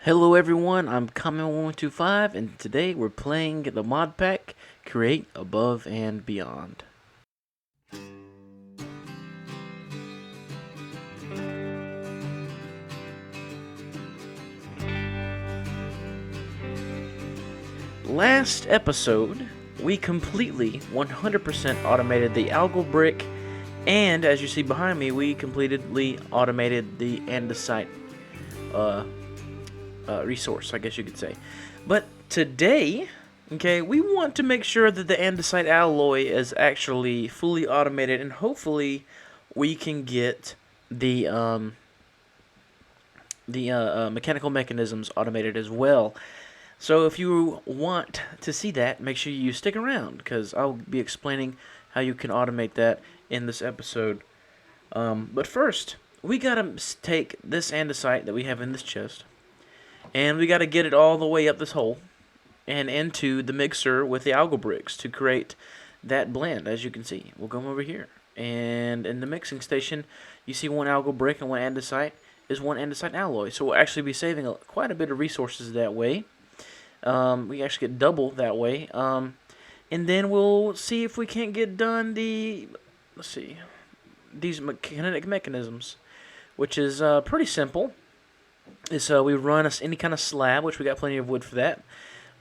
Hello everyone, I'm Kamen125 and today we're playing the mod pack Create Above and Beyond. Last episode, we completely 100% automated the algal brick, and as you see behind me, we completely automated the andesite resource, I guess you could say. But today, okay, we want to make sure that the andesite alloy is actually fully automated, and hopefully we can get the mechanical mechanisms automated as well. So if you want to see that, make sure you stick around, because I'll be explaining how you can automate that in this episode. But first, we gotta take this andesite that we have in this chest, and we gotta get it all the way up this hole and into the mixer with the algal bricks to create that blend. As you can see, we'll come over here, and in the mixing station, you see one algal brick and one andesite is one andesite alloy. So we'll actually be saving quite a bit of resources that way. We actually get double that way. And then we'll see if we can't get done these kinetic mechanisms, which is pretty simple. Is we run any kind of slab, which we got plenty of wood for that,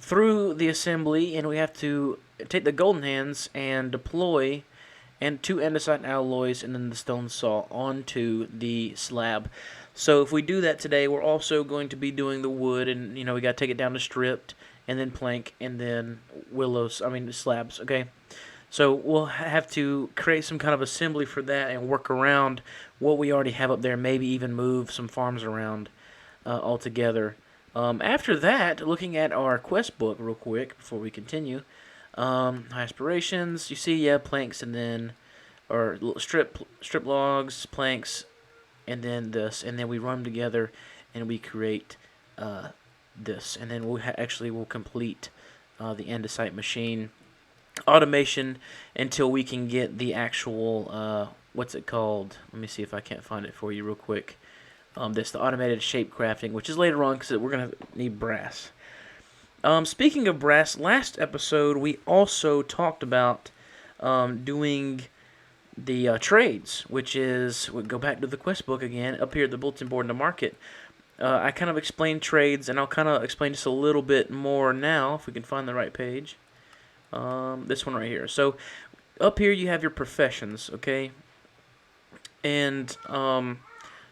through the assembly, and we have to take the golden hands and deploy and two andesite alloys and then the stone saw onto the slab. So if we do that today, we're also going to be doing the wood, and we got to take it down to stripped and then plank and then slabs, okay? So we'll have to create some kind of assembly for that and work around what we already have up there, maybe even move some farms around altogether. After that, looking at our quest book real quick before we continue, high aspirations, you see, planks and then, or strip logs, planks, and then this, and then we run them together and we create this, and then we'll complete the andesite machine automation until we can get the actual, what's it called? Let me see if I can't find it for you real quick. This, the automated shape crafting, which is later on because we're going to need brass. Speaking of brass, last episode we also talked about doing the trades, which is, we'll go back to the quest book again, up here at the bulletin board in the market. I kind of explained trades, and I'll kind of explain just a little bit more now, if we can find the right page. This one right here. So, up here you have your professions, okay? And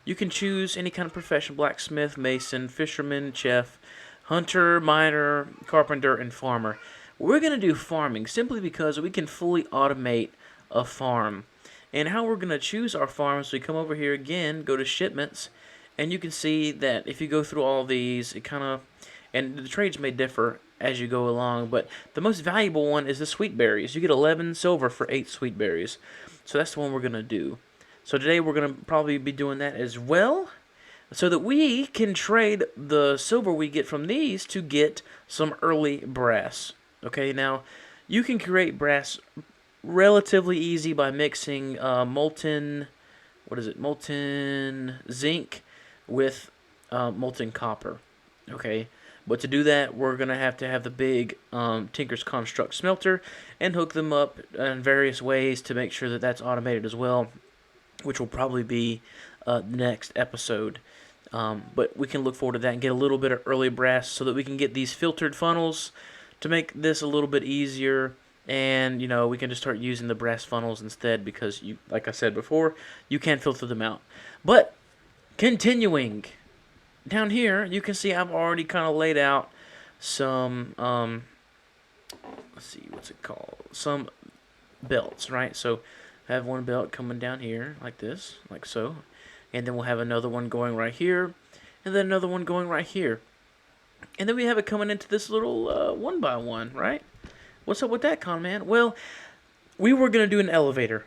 you can choose any kind of profession: blacksmith, mason, fisherman, chef, hunter, miner, carpenter, and farmer. We're going to do farming simply because we can fully automate a farm. And how we're going to choose our farms, we come over here again, go to shipments, and you can see that if you go through all these, it kind of, and the trades may differ as you go along, but the most valuable one is the sweet berries. You get 11 silver for 8 sweet berries. So that's the one we're going to do. So today we're going to probably be doing that as well, so that we can trade the silver we get from these to get some early brass. Okay, now you can create brass relatively easy by mixing molten zinc with molten copper. Okay, but to do that, we're going to have the big Tinker's Construct smelter and hook them up in various ways to make sure that that's automated as well, which will probably be the next episode. But we can look forward to that and get a little bit of early brass so that we can get these filtered funnels to make this a little bit easier. And, we can just start using the brass funnels instead because, like I said before, you can filter them out. But, continuing, down here, you can see I've already kind of laid out some, let's see, what's it called? Some belts, right? So, I have one belt coming down here, like this, like so. And then we'll have another one going right here, and then another one going right here. And then we have it coming into this little 1x1, right? What's up with that, Con Man? Well, we were going to do an elevator,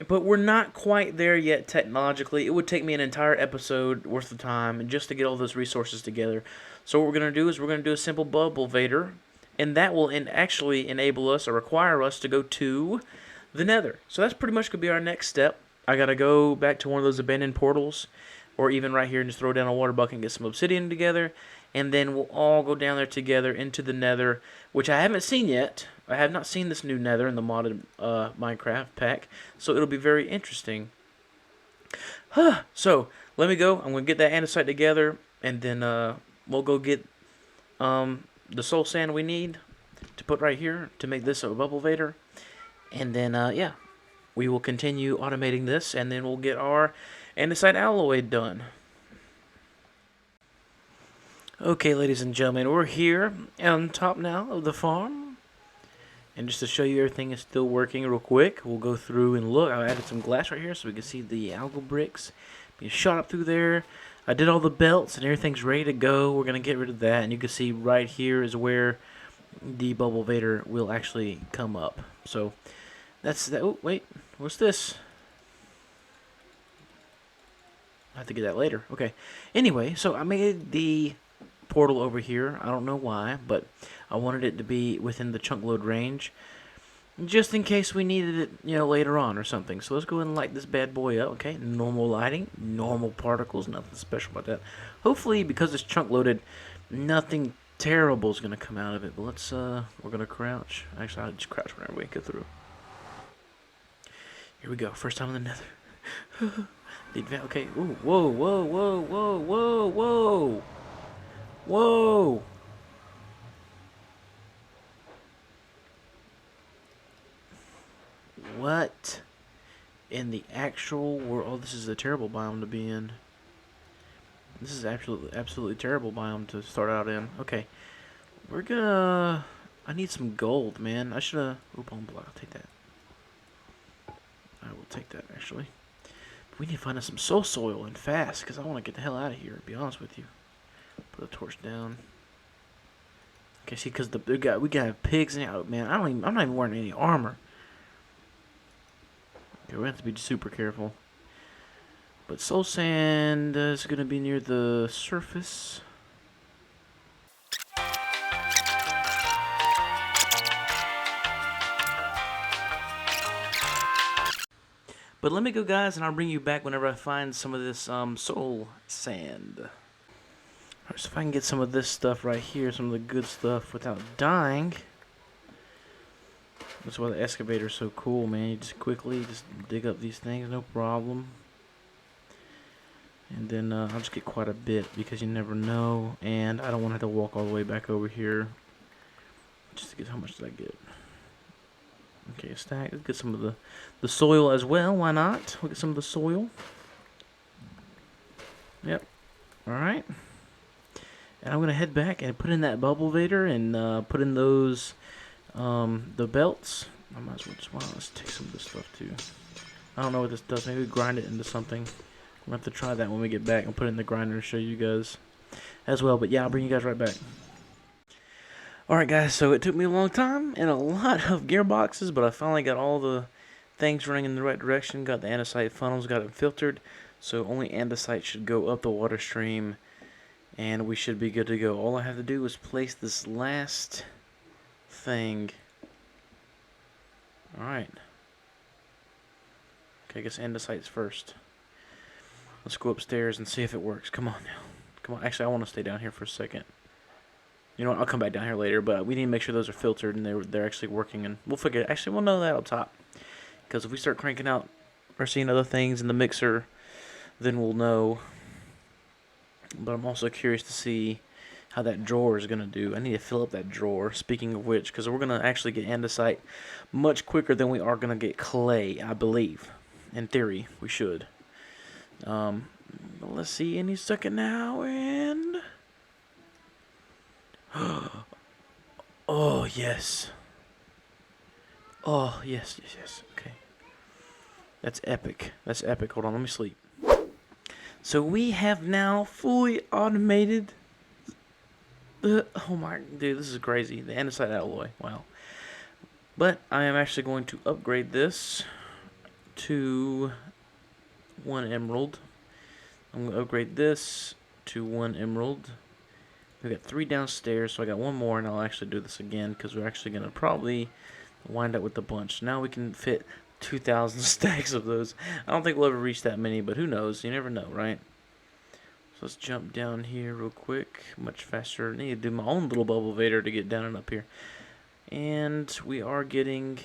but we're not quite there yet technologically. It would take me an entire episode worth of time just to get all those resources together. So what we're going to do is we're going to do a simple bubble vader, and that will actually enable us or require us to go to the nether. So that's pretty much going to be our next step. I got to go back to one of those abandoned portals, or even right here and just throw down a water bucket and get some obsidian together. and then we'll all go down there together into the Nether, which I haven't seen yet. I have not seen this new Nether in the modded Minecraft pack, so it'll be very interesting. So let me go. I'm gonna get that andesite together, and then we'll go get the soul sand we need to put right here to make this a bubble vader, and then yeah, we will continue automating this, and then we'll get our andesite alloy done. Okay, ladies and gentlemen, we're here on top now of the farm. And just to show you everything is still working real quick, we'll go through and look. I added some glass right here so we can see the algal bricks being shot up through there. I did all the belts and everything's ready to go. We're going to get rid of that. And you can see right here is where the bubble vader will actually come up. So that's that. Oh, wait. What's this? I have to get that later. Okay. Anyway, so I made the portal over here. I don't know why, but I wanted it to be within the chunk load range, just in case we needed it, you know, later on or something. So let's go ahead and light this bad boy up. Okay, normal lighting, normal particles, nothing special about that. Hopefully, because it's chunk loaded, nothing terrible is gonna come out of it. But let's we're gonna crouch. Actually, I'll just crouch whenever we go through. Here we go. First time in the Nether. Okay. Ooh, whoa, whoa, whoa, whoa, whoa, whoa. Whoa! What in the actual world? Oh, this is a terrible biome to be in. This is absolutely terrible biome to start out in. Okay, we're gonna. I need some gold, man. I should have. Oh, bone block. I'll take that. I will take that actually. But we need to find us some soul soil and fast, because I want to get the hell out of here. To be honest with you. Put the torch down. Okay, see, because we got pigs and out, man. I'm not even wearing any armor. Okay, we have to be super careful. But soul sand is gonna be near the surface. But let me go, guys, and I'll bring you back whenever I find some of this soul sand. Alright, so if I can get some of this stuff right here, some of the good stuff without dying. That's why the excavator is so cool, man. You just quickly dig up these things, no problem. And then I'll just get quite a bit because you never know. And I don't want to have to walk all the way back over here. Just to get, how much did I get? Okay, a stack. Let's get some of the soil as well. Why not? We'll get some of the soil. Yep. Alright. And I'm going to head back and put in that bubble vader and put in those, the belts. I might as well just, let's take some of this stuff too. I don't know what this does. Maybe grind it into something. We'll have to try that when we get back and put it in the grinder and show you guys as well. But yeah, I'll bring you guys right back. Alright guys, so it took me a long time and a lot of gearboxes, but I finally got all the things running in the right direction. Got the andesite funnels, got it filtered. So only andesite should go up the water stream. And we should be good to go. All I have to do is place this last thing. Alright. Okay, I guess andesite's first. Let's go upstairs and see if it works. Come on now. Come on. Actually, I want to stay down here for a second. You know what? I'll come back down here later, but we need to make sure those are filtered and they're actually working. And we'll figure it. Actually, we'll know that up top. Because if we start cranking out or seeing other things in the mixer, then we'll know. But I'm also curious to see how that drawer is going to do. I need to fill up that drawer, speaking of which, because we're going to actually get andesite much quicker than we are going to get clay, I believe. In theory, we should. Let's see any second now, and... oh, yes. Oh, yes, yes, yes. Okay. That's epic. That's epic. Hold on, let me sleep. So we have now fully automated oh my, dude, this is crazy. The andesite alloy, wow. But I am actually going to upgrade this to 1 emerald. I'm going to upgrade this to 1 emerald. We got 3 downstairs, so I got 1 more, and I'll actually do this again because we're actually going to probably wind up with a bunch. Now we can fit 2,000 stacks of those. I don't think we'll ever reach that many, but who knows? You never know, right? So let's jump down here real quick, much faster. I need to do my own little bubble vader to get down and up here. And we are getting,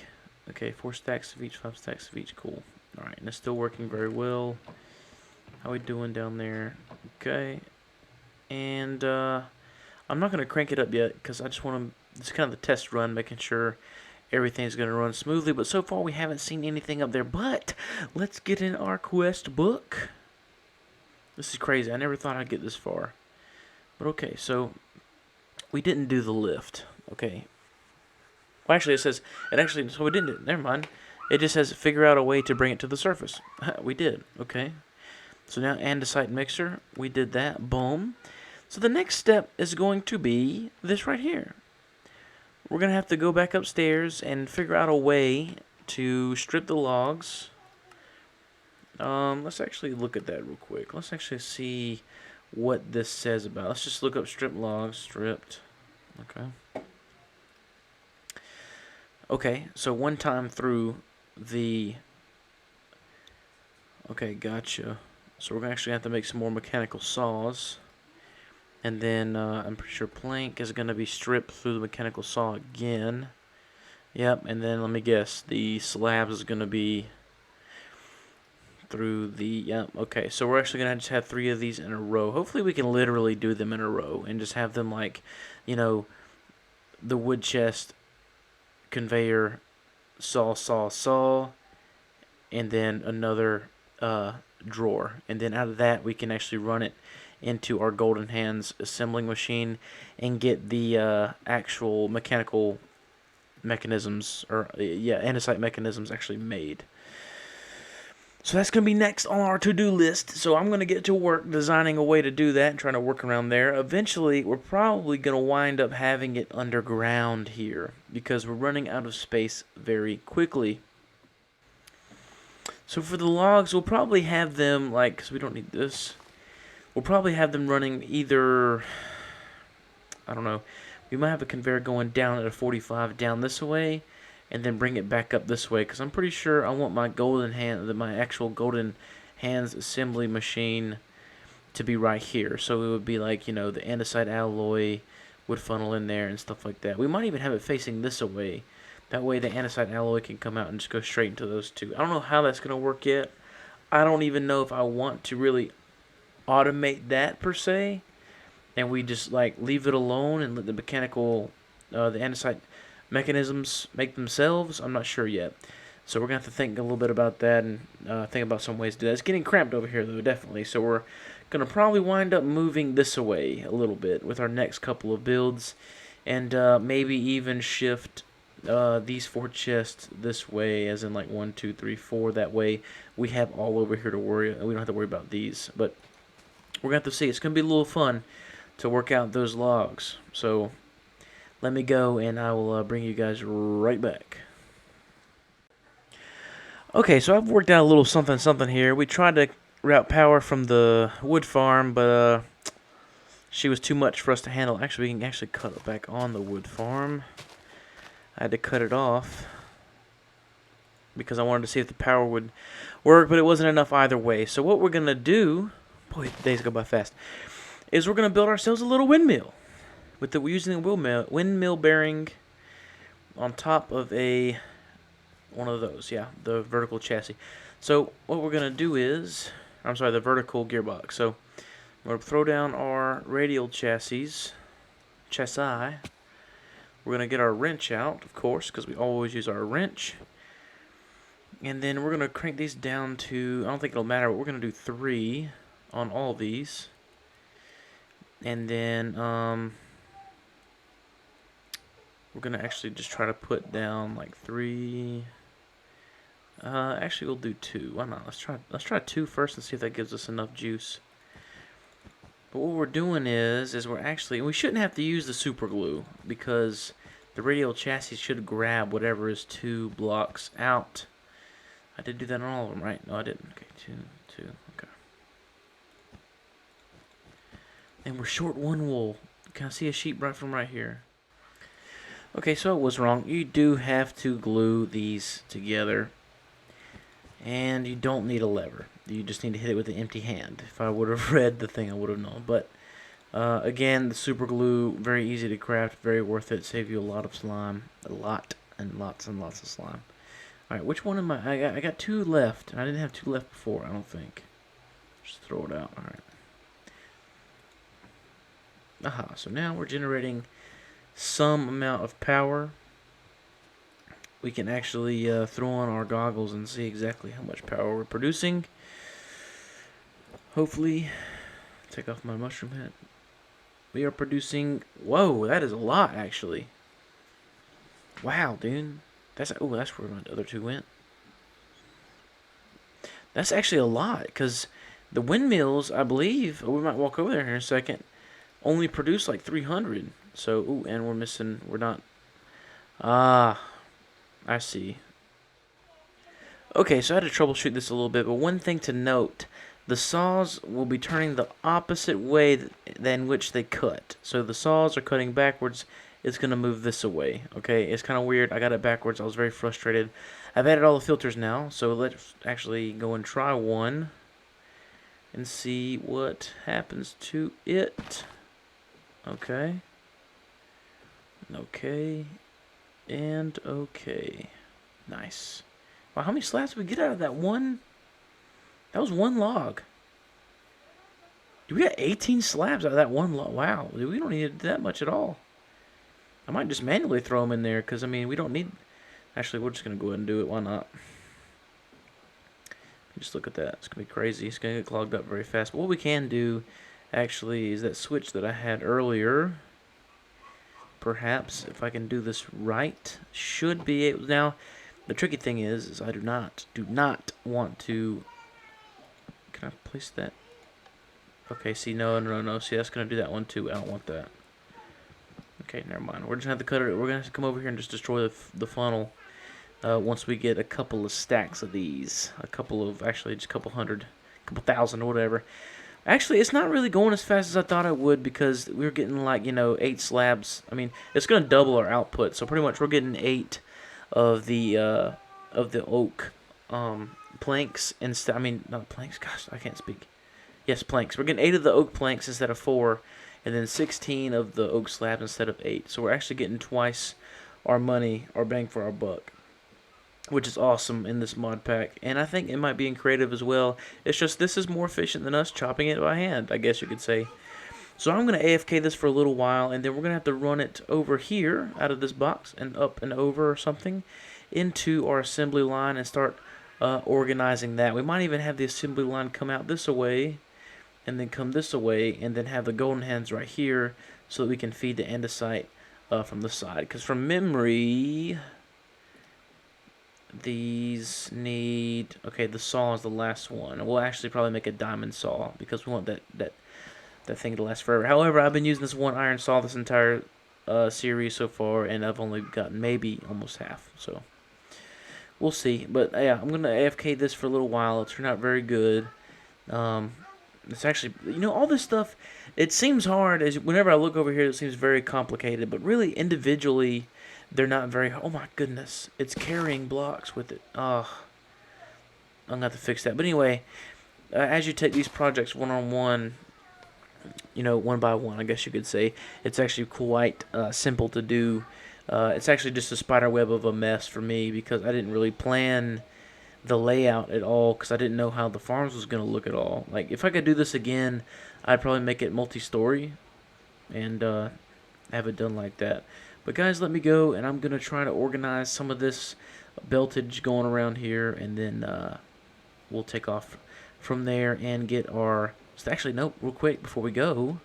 okay, 4 stacks of each, 5 stacks of each, cool. Alright, and it's still working very well. How we doing down there? Okay. And I'm not going to crank it up yet because I just want to, it's kind of the test run, making sure everything's going to run smoothly. But so far we haven't seen anything up there. But let's get in our quest book. This is crazy. I never thought I'd get this far. But okay, so we didn't do the lift. Okay. Well, actually, so we didn't do it. Never mind. It just says figure out a way to bring it to the surface. We did. Okay. So now andesite mixer. We did that. Boom. So the next step is going to be this right here. We're going to have to go back upstairs and figure out a way to strip the logs. Let's actually look at that real quick. Let's actually see what this says about. Let's just look up strip logs. Stripped. Okay. Okay, so one time through the... Okay, gotcha. So we're actually going to have to make some more mechanical saws. And then I'm pretty sure plank is going to be stripped through the mechanical saw again. Yep, and then let me guess. The slabs is going to be through the... Yep, okay. So we're actually going to just have 3 of these in a row. Hopefully we can literally do them in a row and just have them like, you know, the wood chest, conveyor, saw, and then another drawer. And then out of that we can actually run it into our Golden Hands assembling machine and get the actual mechanical mechanisms, or andesite mechanisms actually made. So that's going to be next on our to-do list. So I'm going to get to work designing a way to do that and trying to work around there. Eventually, we're probably going to wind up having it underground here because we're running out of space very quickly. So for the logs, we'll probably have them, like, because we don't need this, we'll probably have them running either, I don't know, we might have a conveyor going down at a 45 down this way, and then bring it back up this way, because I'm pretty sure I want my my actual Golden Hands assembly machine to be right here. So it would be like, you know, the andesite alloy would funnel in there and stuff like that. We might even have it facing this away. That way the andesite alloy can come out and just go straight into those two. I don't know how that's going to work yet. I don't even know if I want to really automate that per se, and we just like leave it alone and let the mechanical, the andesite mechanisms make themselves. I'm not sure yet, so we're gonna have to think a little bit about that and think about some ways to do that. It's getting cramped over here though, definitely. So we're gonna probably wind up moving this away a little bit with our next couple of builds, and maybe even shift these 4 chests this way, as in like 1, 2, 3, 4. That way we have all over here to worry. We don't have to worry about these, but we're gonna have to see. It's gonna be a little fun to work out those logs. So let me go and I will bring you guys right back. Okay, so I've worked out a little something here. We tried to route power from the wood farm, but she was too much for us to handle. Actually, we can actually cut it back on the wood farm. I had to cut it off because I wanted to see if the power would work, but it wasn't enough either way. So what we're going to do, boy, the days go by fast, is we're going to build ourselves a little windmill. We're using a windmill bearing on top of one of those, yeah, the vertical chassis. So what we're going to do is, the vertical gearbox. So we're going to throw down our radial chassis. We're going to get our wrench out, of course, because we always use our wrench. And then we're going to crank these down to, I don't think it'll matter, but we're going to do 3 on all these. And then we're going to actually just try to put down like 3. Actually, we'll do 2. Why not? Let's try 2 first and see if that gives us enough juice. But what we're doing is we shouldn't have to use the super glue because the radial chassis should grab whatever is 2 blocks out. I did do that on all of them, right? No, I didn't. Okay, 2, okay. And we're short 1 wool. Can I see a sheep right from right here? Okay, so I was wrong. You do have to glue these together. And you don't need a lever. You just need to hit it with an empty hand. If I would have read the thing, I would have known. But again, the super glue, very easy to craft, very worth it. Save you a lot of slime, a lot and lots of slime. All right, which one am I? I got 2 left. I didn't have 2 left before. I don't think. Just throw it out. All right. Aha. So now we're generating some amount of power. We can actually throw on our goggles and see exactly how much power we're producing. Hopefully, take off my mushroom hat. We are producing. Whoa, that is a lot, actually. Wow, dude. That's where my other 2 went. That's actually a lot, because the windmills, I believe, we might walk over there in a second, only produce like 300. So, ooh, and we're not. Ah, I see. Okay, so I had to troubleshoot this a little bit, but one thing to note, the saws will be turning the opposite way than which they cut. So the saws are cutting backwards, it's going to move this away, okay? It's kind of weird, I got it backwards, I was very frustrated. I've added all the filters now, so let's actually go and try one and see what happens to it. Okay. Okay. And okay. Nice. Wow, how many slabs did we get out of that one? That was 1 log. Dude, we got 18 slabs out of that 1 log. Wow, dude, we don't need that much at all. I might just manually throw them in there, because, I mean, we don't need... Actually, we're just going to go ahead and do it. Why not? Just look at that. It's going to be crazy. It's going to get clogged up very fast. But what we can do, actually, is that switch that I had earlier. Perhaps, if I can do this right, should be able... Now, the tricky thing is I do not want to... Can I place that? Okay, see, no. See, that's going to do that one, too. I don't want that. Okay, never mind. We're just going to have to cut it. We're going to have to come over here and just destroy the funnel once we get a couple of stacks of these. Actually, just a couple hundred, a couple thousand or whatever. Actually, it's not really going as fast as I thought it would, because we're getting, like, 8 slabs. I mean, it's going to double our output. So pretty much we're getting 8 of the oak planks instead. I mean, not planks. Gosh, I can't speak. Yes, planks. We're getting 8 of the oak planks instead of 4, and then 16 of the oak slabs instead of 8. So we're actually getting twice our money, our bang for our buck, which is awesome in this mod pack. And I think it might be in creative as well. It's just this is more efficient than us chopping it by hand, I guess you could say. So I'm going to AFK this for a little while, and then we're going to have to run it over here out of this box and up and over or something into our assembly line and start organizing that. We might even have the assembly line come out this way and then come this way, and then have the golden hands right here so that we can feed the andesite from the side. Because from memory, these need... Okay, the saw is the last one. We'll actually probably make a diamond saw, because we want that thing to last forever. However, I've been using this 1 iron saw this entire series so far, and I've only gotten maybe almost half. So we'll see. But yeah, I'm going to AFK this for a little while. It turned out very good. It's actually, all this stuff, it seems hard. Whenever I look over here, it seems very complicated. But really, individually, they're not very... Oh, my goodness. It's carrying blocks with it. Oh, I'm going to have to fix that. But anyway, as you take these projects one-on-one, one by one, I guess you could say, it's actually quite simple to do. It's actually just a spider web of a mess for me, because I didn't really plan the layout at all, because I didn't know how the farms was going to look at all. Like, if I could do this again, I'd probably make it multi-story and have it done like that. But guys, let me go, and I'm going to try to organize some of this beltage going around here, and then we'll take off from there and get our... Actually, nope, real quick before we go,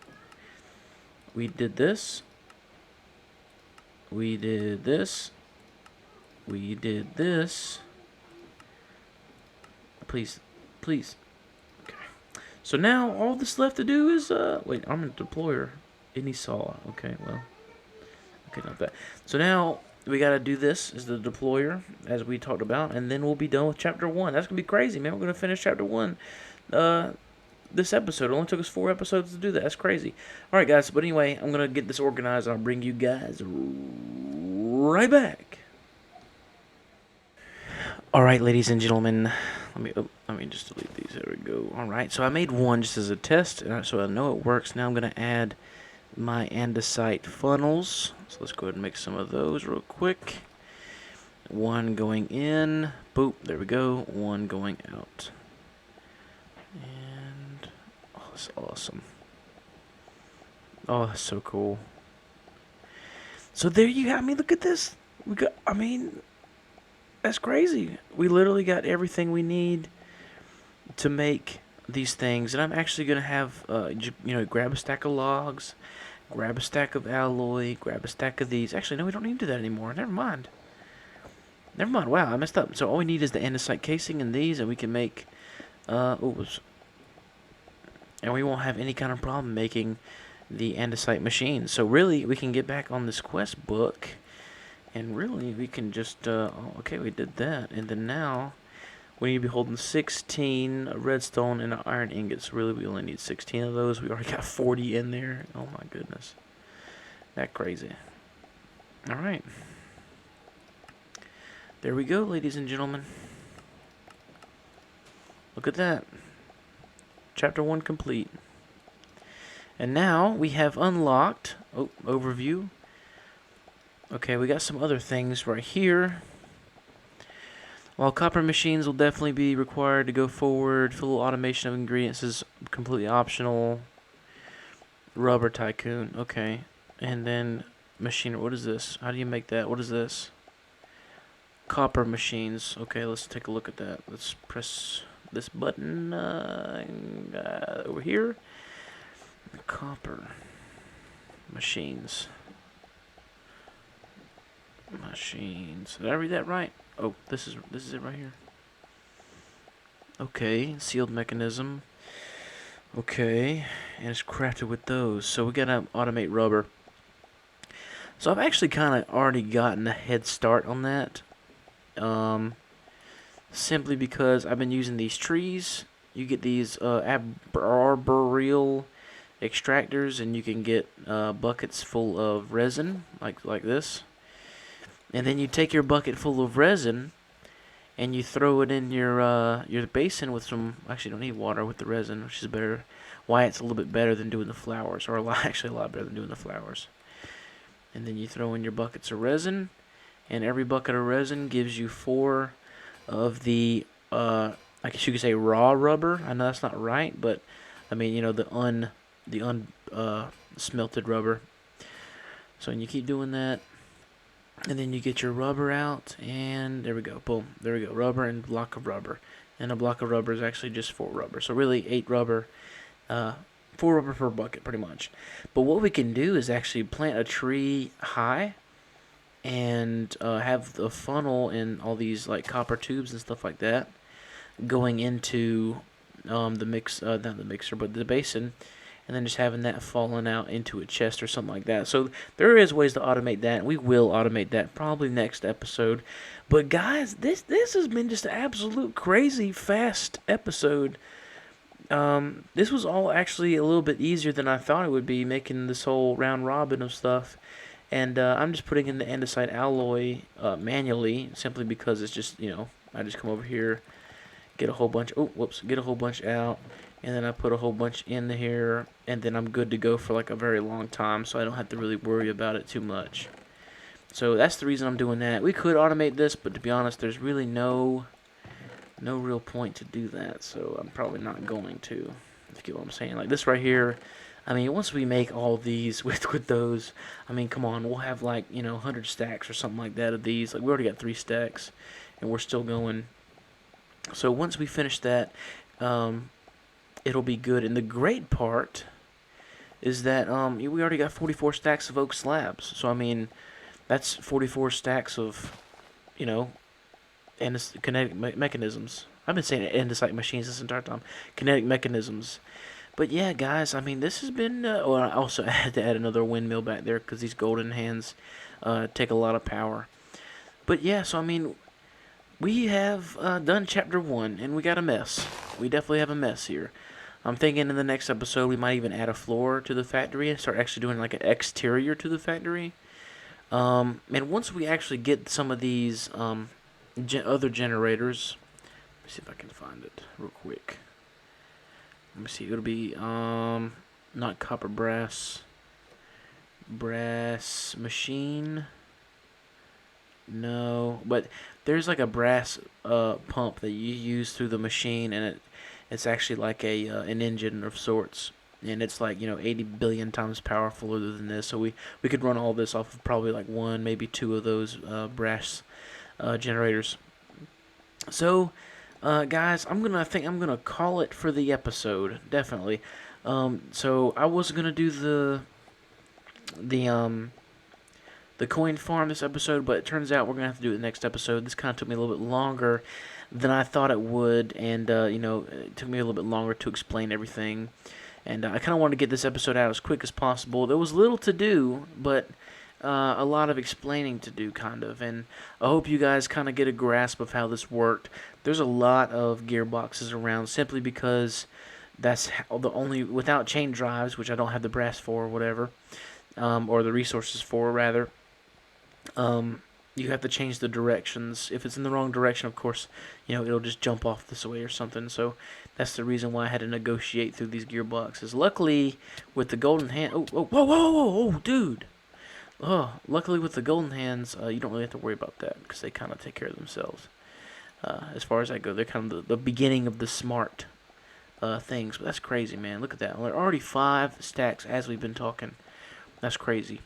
we did this, we did this, we did this. Please. Okay. So now all that's left to do is wait, I'm a deployer. Any saw. Okay, well. Okay, not that. So now we gotta do this as the deployer, as we talked about, and then we'll be done with chapter 1. That's gonna be crazy, man. We're gonna finish chapter 1 this episode. It only took us 4 episodes to do that. That's crazy. Alright guys, but anyway, I'm gonna get this organized and I'll bring you guys right back. Alright, ladies and gentlemen, let me just delete these. There we go. All right, so I made one just as a test, so I know it works. Now I'm gonna add my andesite funnels. So let's go ahead and make some of those real quick. One going in. Boop. There we go. One going out. And oh, that's awesome. Oh, that's so cool. So there you have. I mean, look at this. We got. I mean, that's crazy. We literally got everything we need to make these things, and I'm actually gonna have grab a stack of logs, grab a stack of alloy, grab a stack of these. Actually, no, we don't need to do that anymore. Never mind. Never mind. Wow, I messed up. So all we need is the andesite casing and these, and we can make. Oops. And we won't have any kind of problem making the andesite machines. So really, we can get back on this quest book, and really, we can just. Okay, we did that, and then now. We need to be holding 16 redstone and iron ingots. Really, we only need 16 of those. We already got 40 in there. Oh my goodness. That crazy. Alright. There we go, ladies and gentlemen. Look at that. Chapter 1 complete. And now we have unlocked... Oh, overview. Okay, we got some other things right here. While copper machines will definitely be required to go forward, full automation of ingredients is completely optional. Rubber tycoon, okay. And then machinery, what is this? How do you make that? What is this? Copper machines. Okay, let's take a look at that. Let's press this button over here. Copper machines. Did I read that right? Oh, this is it right here. Okay, sealed mechanism. Okay, and it's crafted with those. So we gotta automate rubber. So I've actually kind of already gotten a head start on that. Simply because I've been using these trees. You get these arboreal extractors, and you can get buckets full of resin, like this. And then you take your bucket full of resin, and you throw it in your basin with some. Actually, you don't need water with the resin, which is better. Why it's a little bit better than doing the flowers, or actually a lot better than doing the flowers. And then you throw in your buckets of resin, and every bucket of resin gives you 4 of the. I guess you could say raw rubber. I know that's not right, but I mean the smelted rubber. So and you keep doing that. And then you get your rubber out, and there we go. Boom. There we go. Rubber and block of rubber. And a block of rubber is actually just 4 rubber. So really 8 rubber, 4 rubber per bucket, pretty much. But what we can do is actually plant a tree high and have the funnel and all these like copper tubes and stuff like that going into not the mixer, but the basin. And then just having that falling out into a chest or something like that. So there is ways to automate that. And we will automate that probably next episode. But guys, this has been just an absolute crazy fast episode. This was all actually a little bit easier than I thought it would be, making this whole round robin of stuff. And I'm just putting in the andesite alloy manually, simply because it's just, I just come over here, get a whole bunch. Get a whole bunch out. And then I put a whole bunch in here, and then I'm good to go for like a very long time, so I don't have to really worry about it too much. So that's the reason I'm doing that. We could automate this, but to be honest, there's really no real point to do that, so I'm probably not going to, if you get what I'm saying. Like this right here, I mean, once we make all these with those, I mean, come on, we'll have like, 100 stacks or something like that of these. Like we already got 3 stacks, and we're still going. So once we finish that, it'll be good. And the great part is that we already got 44 stacks of oak slabs. So I mean, that's 44 stacks of, kinetic mechanisms. I've been saying andesite machines this entire time. Kinetic mechanisms. But yeah, guys, I mean, this has been. I also had to add another windmill back there because these golden hands take a lot of power. But yeah, so I mean, we have done chapter 1, and we got a mess. We definitely have a mess here. I'm thinking in the next episode we might even add a floor to the factory and start actually doing like an exterior to the factory. And once we actually get some of these other generators, me see if I can find it real quick. Let me see. It'll be not copper, brass. Brass machine. No, but there's like a brass pump that you use through the machine, and it's actually like an engine of sorts, and it's like 80 billion times powerful than this. So we could run all this off of probably like one, maybe two of those brass generators. So, guys, I think I'm gonna call it for the episode, definitely. So I was gonna do the the coin farm this episode, but it turns out we're gonna have to do it the next episode. This kind of took me a little bit longer than I thought it would, and it took me a little bit longer to explain everything. And I kind of wanted to get this episode out as quick as possible. There was little to do, but a lot of explaining to do, kind of. And I hope you guys kind of get a grasp of how this worked. There's a lot of gearboxes around simply because that's the only, without chain drives, which I don't have the brass for or whatever, or the resources for, rather. You have to change the directions. If it's in the wrong direction, of course, it'll just jump off this way or something. So that's the reason why I had to negotiate through these gearboxes. Luckily, with the golden hand, whoa, dude. Oh, luckily with the golden hands, you don't really have to worry about that because they kind of take care of themselves. As far as I go, they're kind of the beginning of the smart things. But that's crazy, man. Look at that. We're already 5 stacks as we've been talking. That's crazy.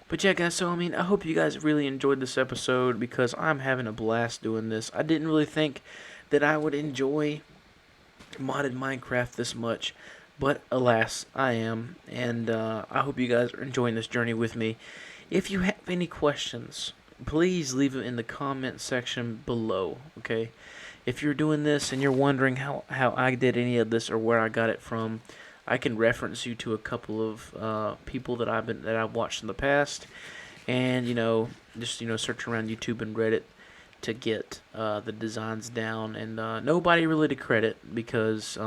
But yeah, guys, so I hope you guys really enjoyed this episode because I'm having a blast doing this. I didn't really think that I would enjoy modded Minecraft this much, but alas, I am. And I hope you guys are enjoying this journey with me. If you have any questions, please leave them in the comment section below, okay? If you're doing this and you're wondering how I did any of this or where I got it from, I can reference you to a couple of people that I've watched in the past, and just search around YouTube and Reddit to get the designs down. And nobody really to credit because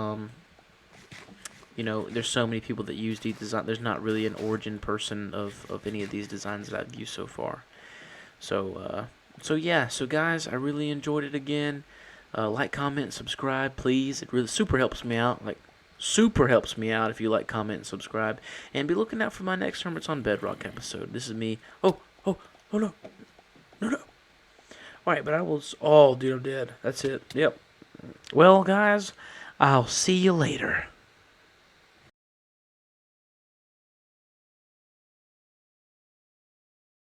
there's so many people that use these designs. There's not really an origin person of any of these designs that I've used so far. So yeah. So guys, I really enjoyed it again. Like, comment, subscribe, please. It really super helps me out. Super helps me out if you like, comment, and subscribe. And be looking out for my next Hermits on Bedrock episode. This is me. Oh, no. Alright, but I was... Oh, dude, I'm dead. That's it. Yep. Well, guys, I'll see you later.